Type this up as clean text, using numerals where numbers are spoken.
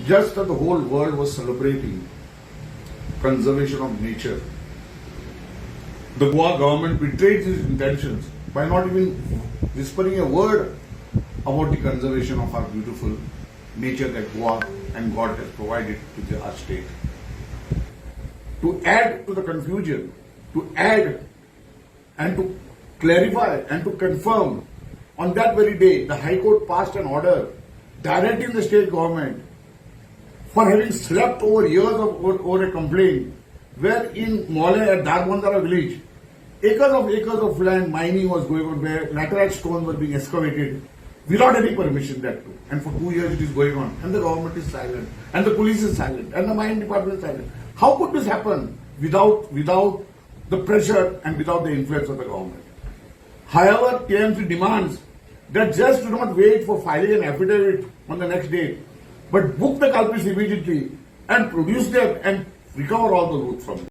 just as the whole world was celebrating conservation of nature, the Goa government betrayed its intentions by not even whispering a word about the conservation of our beautiful nature that Goa and God has provided to our state. To add to the confusion, to add and to clarify and to confirm, on that very day, the High Court passed an order directing the state government for having slept over years over a complaint where in Mollem at Darbandara village, acres of land mining was going on, where laterite stones were being excavated without any permission, that too. And for 2 years it is going on, and the government is silent, and the police is silent, and the mining department is silent. How could this happen without the pressure and without the influence of the government? However, TMC demands that just do not wait for filing an affidavit on the next day, but book the culprits immediately and produce them and recover all the loot from them.